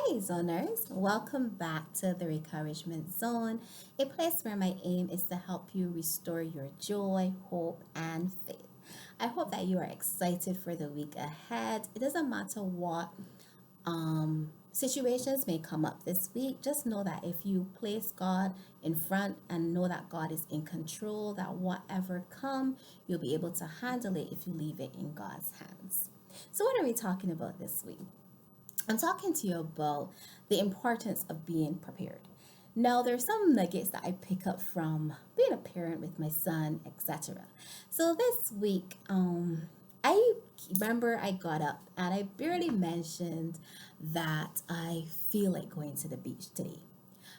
Hey zoners, welcome back to the Recouragement Zone, a place where my aim is to help you restore your joy, hope, and faith. I hope that you are excited for the week ahead. It doesn't matter what situations may come up this week. Just know that if you place God in front and know that God is in control, that whatever come, you'll be able to handle it if you leave it in God's hands. So, what are we talking about this week? I'm talking to you about the importance of being prepared. Now, there's some nuggets that I pick up from being a parent with my son, etc. So this week, I remember I got up and I barely mentioned that I feel like going to the beach today.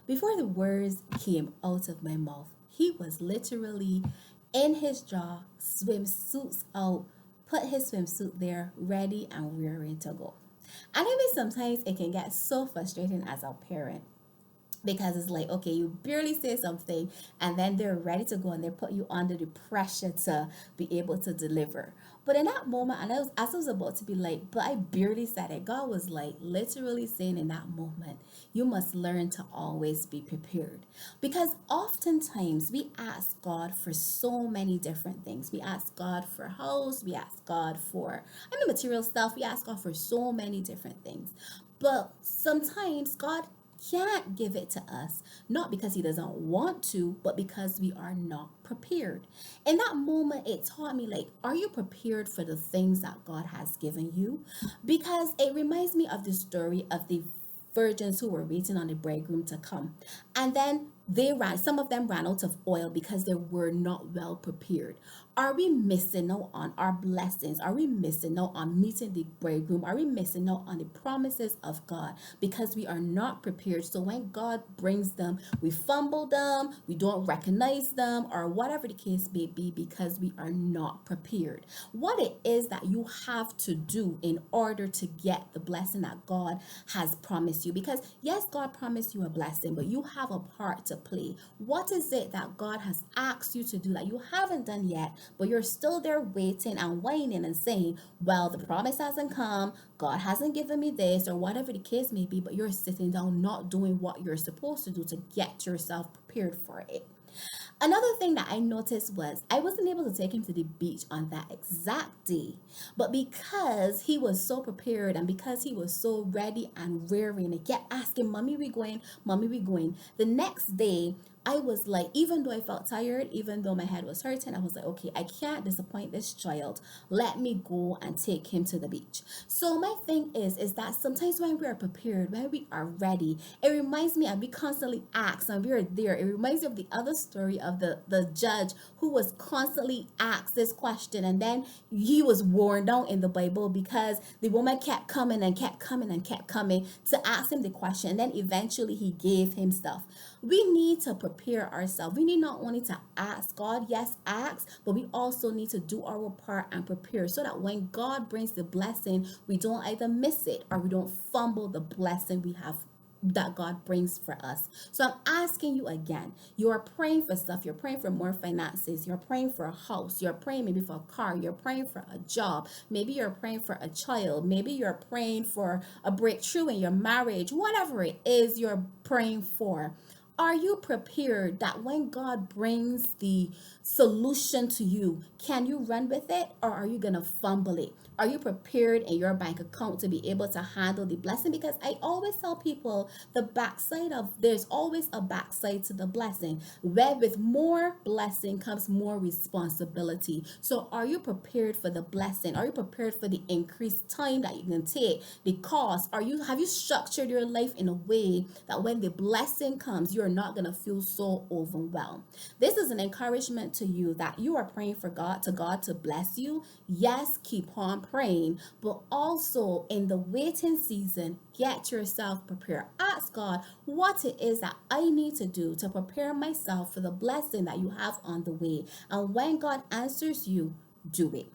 Before the words came out of my mouth, he was literally in his jaw, swimsuits out, put his swimsuit there, ready and rearing to go. And I mean, sometimes it can get so frustrating as a parent because it's like, okay, you barely say something and then they're ready to go and they put you under the pressure to be able to deliver. But in that moment, and as I was about to be like, but I barely said it, God was like literally saying in that moment, you must learn to always be prepared. Because oftentimes we ask God for so many different things. We ask God for a house, we ask God for, material stuff, we ask God for so many different things. But sometimes God can't give it to us, not because he doesn't want to, but because we are not prepared. In that moment, it taught me, like, are you prepared for the things that God has given you? Because it reminds me of the story of the virgins who were waiting on the bridegroom to come. And then some of them ran out of oil because they were not well prepared. Are we missing out on our blessings? Are we missing out on meeting the bridegroom? Are we missing out on the promises of God because we are not prepared? So when God brings them, we fumble them, we don't recognize them, or whatever the case may be because we are not prepared. What it is that you have to do in order to get the blessing that God has promised you. Because yes, God promised you a blessing, but you have a part to play. What is it that God has asked you to do that you haven't done yet, but you're still there waiting and whining and saying, well, the promise hasn't come, God hasn't given me this, or whatever the case may be, but you're sitting down not doing what you're supposed to do to get yourself prepared for it. Another thing that I noticed was I wasn't able to take him to the beach on that exact day. But because he was so prepared and because he was so ready and raring, and kept asking, Mommy, we going? Mommy, we going? The next day, I was like, even though I felt tired, even though my head was hurting, I was like, okay, I can't disappoint this child. Let me go and take him to the beach. So my thing is that sometimes when we are prepared, when we are ready, it reminds me, and we constantly ask, and we are there. It reminds me of the other story of the judge who was constantly asked this question, and then he was worn down in the Bible because the woman kept coming and kept coming and kept coming to ask him the question, and then eventually he gave him stuff. We need to prepare ourselves. We need not only to ask God, yes, ask, but we also need to do our part and prepare so that when God brings the blessing, we don't either miss it or we don't fumble the blessing we have that God brings for us. So I'm asking you again, you are praying for stuff, you're praying for more finances, you're praying for a house, you're praying maybe for a car, you're praying for a job, maybe you're praying for a child, maybe you're praying for a breakthrough in your marriage, whatever it is you're praying for. Are you prepared that when God brings the solution to you, can you run with it or are you going to fumble it? Are you prepared in your bank account to be able to handle the blessing? Because I always tell people there's always a backside to the blessing. Where with more blessing comes more responsibility. So are you prepared for the blessing? Are you prepared for the increased time that you can take? The cost? Have you structured your life in a way that when the blessing comes, you're not gonna feel so overwhelmed? This is an encouragement to you that you are praying for God to bless you. Yes, keep on praying, but also in the waiting season, get yourself prepared. Ask God what it is that I need to do to prepare myself for the blessing that you have on the way. And when God answers you, do it.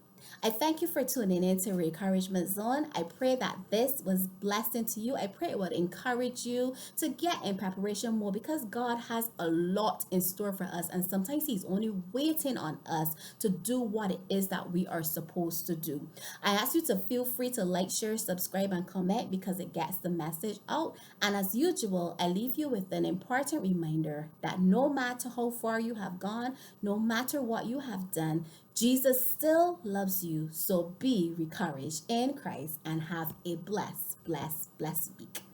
I thank you for tuning in to Re-Couragement Zone. I pray that this was blessing to you. I pray it would encourage you to get in preparation more, because God has a lot in store for us, and sometimes He's only waiting on us to do what it is that we are supposed to do. I ask you to feel free to like, share, subscribe, and comment, because it gets the message out. And as usual, I leave you with an important reminder that no matter how far you have gone, no matter what you have done, Jesus still loves you. So be encouraged in Christ and have a blessed week.